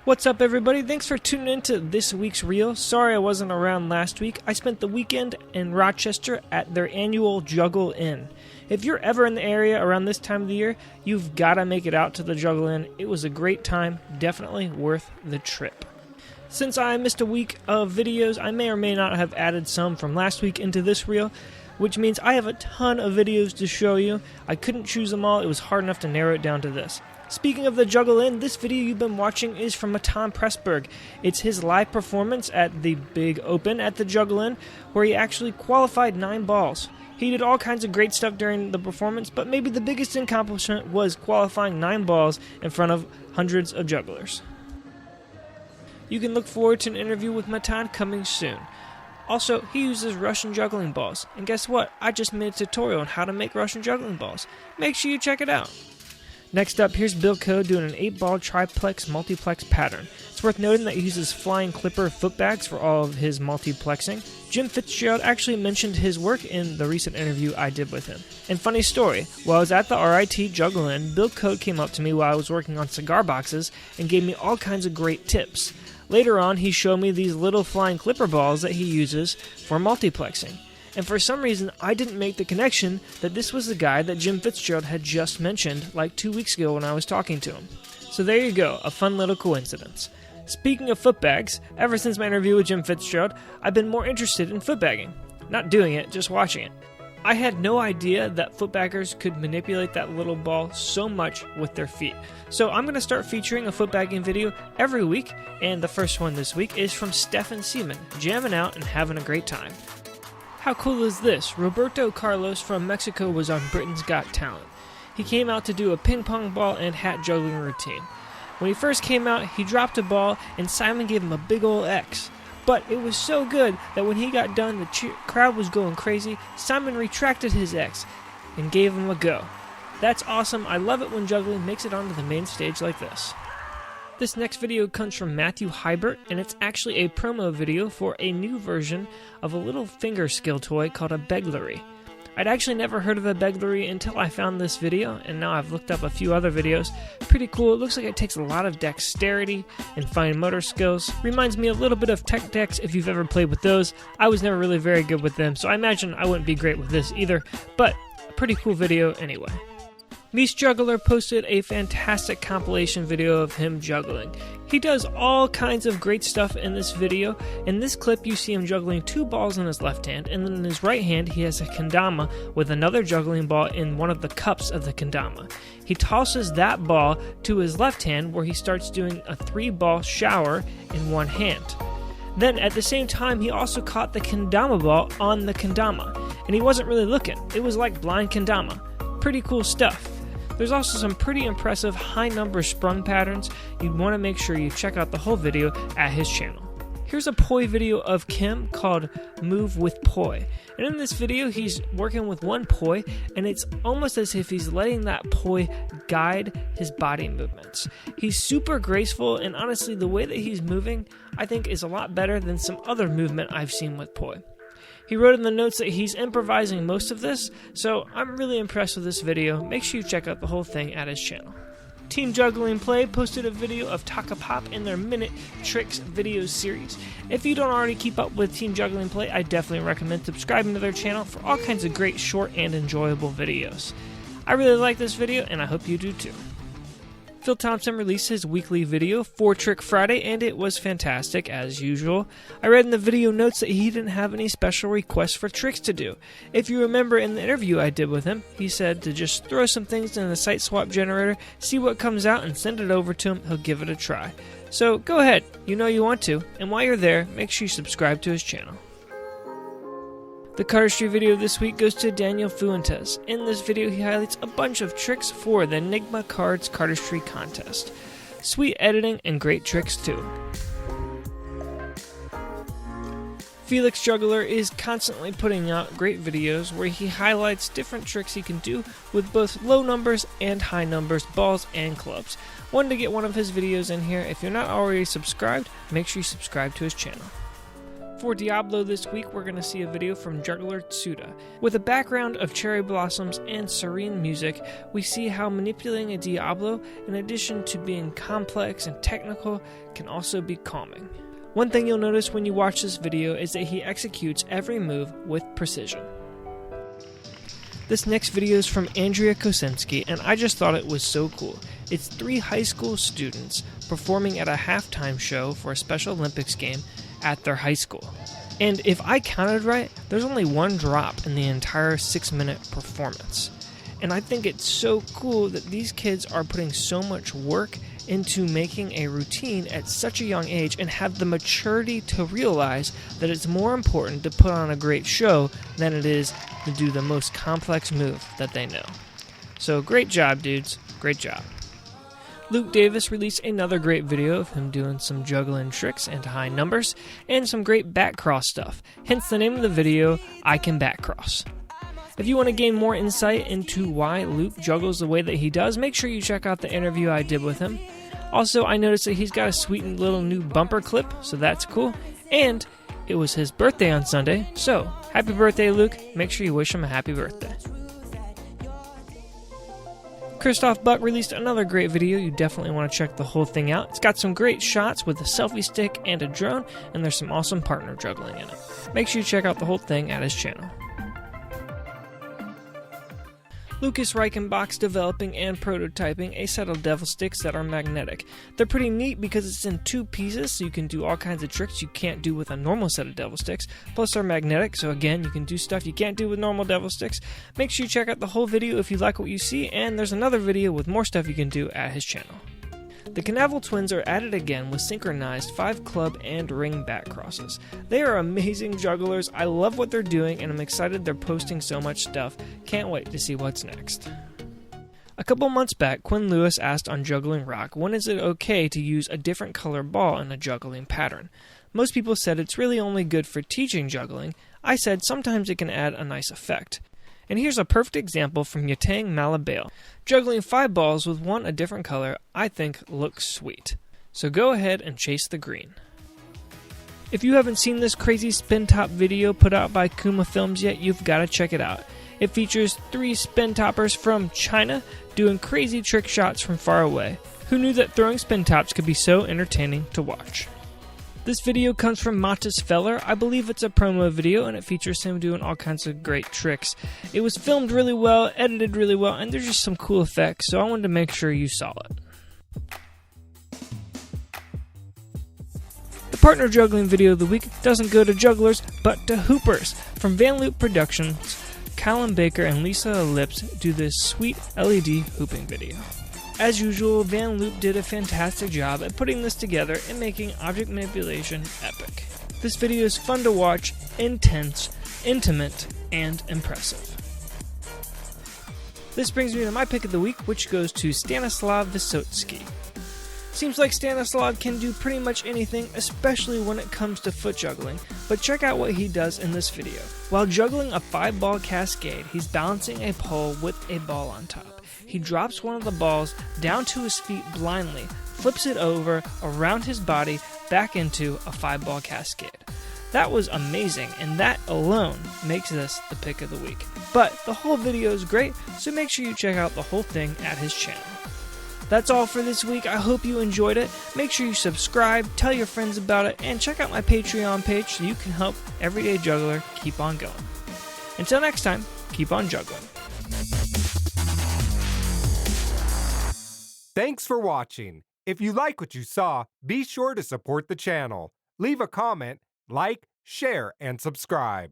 What's up, everybody? Thanks for tuning in to this week's reel. Sorry I wasn't around last week. I spent the weekend in Rochester at their annual Juggling. If you're ever in the area around this time of the year, you've got to make it out to the Juggling. It was a great time, definitely worth the trip. Since I missed a week of videos, I may or may not have added some from last week into this reel, which means I have a ton of videos to show you. I couldn't choose them all. It was hard enough to narrow it down to this. Speaking of the Juggling, this video you've been watching is from Matan Pressberg. It's his live performance at the Big Open at the Juggling, where he actually qualified 9 balls. He did all kinds of great stuff during the performance, but maybe the biggest accomplishment was qualifying 9 balls in front of hundreds of jugglers. You can look forward to an interview with Matan coming soon. Also, he uses Russian juggling balls, and guess what? I just made a tutorial on how to make Russian juggling balls. Make sure you check it out. Next up, here's Bill Code doing an 8-ball triplex multiplex pattern. It's worth noting that he uses flying clipper footbags for all of his multiplexing. Jim Fitzgerald actually mentioned his work in the recent interview I did with him. And funny story, while I was at the RIT Juggling, Bill Code came up to me while I was working on cigar boxes and gave me all kinds of great tips. Later on, he showed me these little flying clipper balls that he uses for multiplexing. And for some reason, I didn't make the connection that this was the guy that Jim Fitzgerald had just mentioned like 2 weeks ago when I was talking to him. So there you go, a fun little coincidence. Speaking of footbags, ever since my interview with Jim Fitzgerald, I've been more interested in footbagging. Not doing it, just watching it. I had no idea that footbaggers could manipulate that little ball so much with their feet. So I'm going to start featuring a footbagging video every week, and the first one this week is from Stefan Seaman, jamming out and having a great time. How cool is this? Roberto Carlos from Mexico was on Britain's Got Talent. He came out to do a ping pong ball and hat juggling routine. When he first came out, he dropped a ball and Simon gave him a big ol' X. But it was so good that when he got done, the crowd was going crazy. Simon retracted his X and gave him a go. That's awesome. I love it when juggling makes it onto the main stage like this. This next video comes from Matthew Hybert, and it's actually a promo video for a new version of a little finger skill toy called a beglery. I'd actually never heard of a beglery until I found this video, and now I've looked up a few other videos. Pretty cool. It looks like it takes a lot of dexterity and fine motor skills. Reminds me a little bit of Tech Decks if you've ever played with those. I was never really very good with them, so I imagine I wouldn't be great with this either, but a pretty cool video anyway. Mies Juggler posted a fantastic compilation video of him juggling. He does all kinds of great stuff in this video. In this clip, you see him juggling 2 balls in his left hand, and then in his right hand, he has a kendama with another juggling ball in one of the cups of the kendama. He tosses that ball to his left hand, where he starts doing a 3-ball shower in one hand. Then, at the same time, he also caught the kendama ball on the kendama, and he wasn't really looking. It was like blind kendama. Pretty cool stuff. There's also some pretty impressive high number sprung patterns. You'd want to make sure you check out the whole video at his channel. Here's a poi video of Kim called Move with Poi. And in this video, he's working with one poi, and it's almost as if he's letting that poi guide his body movements. He's super graceful, and honestly, the way that he's moving, I think is a lot better than some other movement I've seen with poi. He wrote in the notes that he's improvising most of this, so I'm really impressed with this video. Make sure you check out the whole thing at his channel. Team Juggling Play posted a video of Taka Pop in their Minute Tricks video series. If you don't already keep up with Team Juggling Play, I definitely recommend subscribing to their channel for all kinds of great short and enjoyable videos. I really like this video, and I hope you do too. Phil Thompson released his weekly video, 4-Trick Friday, and it was fantastic, as usual. I read in the video notes that he didn't have any special requests for tricks to do. If you remember in the interview I did with him, he said to just throw some things in the site swap generator, see what comes out, and send it over to him. He'll give it a try. So go ahead, you know you want to, and while you're there, make sure you subscribe to his channel. The cardistry video this week goes to Daniel Fuentes. In this video, he highlights a bunch of tricks for the Enigma Cards cardistry contest. Sweet editing and great tricks too. Felix Juggler is constantly putting out great videos where he highlights different tricks he can do with both low numbers and high numbers, balls and clubs. Wanted to get one of his videos in here. If you're not already subscribed, make sure you subscribe to his channel. For Diablo this week, we're going to see a video from Juggler Tsuda. With a background of cherry blossoms and serene music, we see how manipulating a Diablo, in addition to being complex and technical, can also be calming. One thing you'll notice when you watch this video is that he executes every move with precision. This next video is from Andrea Kosinski, and I just thought it was so cool. It's 3 high school students performing at a halftime show for a Special Olympics game at their high school. And if I counted right, there's only one drop in the entire 6-minute performance. And I think it's so cool that these kids are putting so much work into making a routine at such a young age and have the maturity to realize that it's more important to put on a great show than it is to do the most complex move that they know. So great job, dudes. Great job. Luke Davis released another great video of him doing some juggling tricks into high numbers and some great back cross stuff, hence the name of the video, I Can Back Cross. If you want to gain more insight into why Luke juggles the way that he does, make sure you check out the interview I did with him. Also, I noticed that he's got a sweet little new bumper clip, so that's cool, and it was his birthday on Sunday, so happy birthday, Luke. Make sure you wish him a happy birthday. Christoph Buck released another great video. You definitely want to check the whole thing out. It's got some great shots with a selfie stick and a drone, and there's some awesome partner juggling in it. Make sure you check out the whole thing at his channel. Lucas Reichenbach's developing and prototyping a set of devil sticks that are magnetic. They're pretty neat because it's in 2 pieces, so you can do all kinds of tricks you can't do with a normal set of devil sticks. Plus they're magnetic, so again, you can do stuff you can't do with normal devil sticks. Make sure you check out the whole video if you like what you see, and there's another video with more stuff you can do at his channel. The Knavel twins are at it again with synchronized 5 club and ring back crosses. They are amazing jugglers. I love what they're doing, and I'm excited they're posting so much stuff. Can't wait to see what's next. A couple months back, Quinn Lewis asked on Juggling Rock, when is it okay to use a different color ball in a juggling pattern? Most people said it's really only good for teaching juggling. I said sometimes it can add a nice effect. And here's a perfect example from Yatang Malabale. Juggling 5 balls with one a different color, I think looks sweet. So go ahead and chase the green. If you haven't seen this crazy spin top video put out by Kuma Films yet, you've got to check it out. It features 3 spin toppers from China doing crazy trick shots from far away. Who knew that throwing spin tops could be so entertaining to watch? This video comes from Matis Feller. I believe it's a promo video, and it features him doing all kinds of great tricks. It was filmed really well, edited really well, and there's just some cool effects, so I wanted to make sure you saw it. The partner juggling video of the week doesn't go to jugglers, but to hoopers. From Van Loop Productions, Callum Baker and Lisa Lips do this sweet LED hooping video. As usual, Van Loop did a fantastic job at putting this together and making object manipulation epic. This video is fun to watch, intense, intimate, and impressive. This brings me to my pick of the week, which goes to Stanislav Vysotsky. Seems like Stanislav can do pretty much anything, especially when it comes to foot juggling, but check out what he does in this video. While juggling a 5-ball cascade, he's balancing a pole with a ball on top. He drops one of the balls down to his feet blindly, flips it over, around his body, back into a 5-ball cascade. That was amazing, and that alone makes this the pick of the week. But the whole video is great, so make sure you check out the whole thing at his channel. That's all for this week. I hope you enjoyed it. Make sure you subscribe, tell your friends about it, and check out my Patreon page so you can help Everyday Juggler keep on going. Until next time, keep on juggling. Thanks for watching. If you like what you saw, be sure to support the channel. Leave a comment, like, share, and subscribe.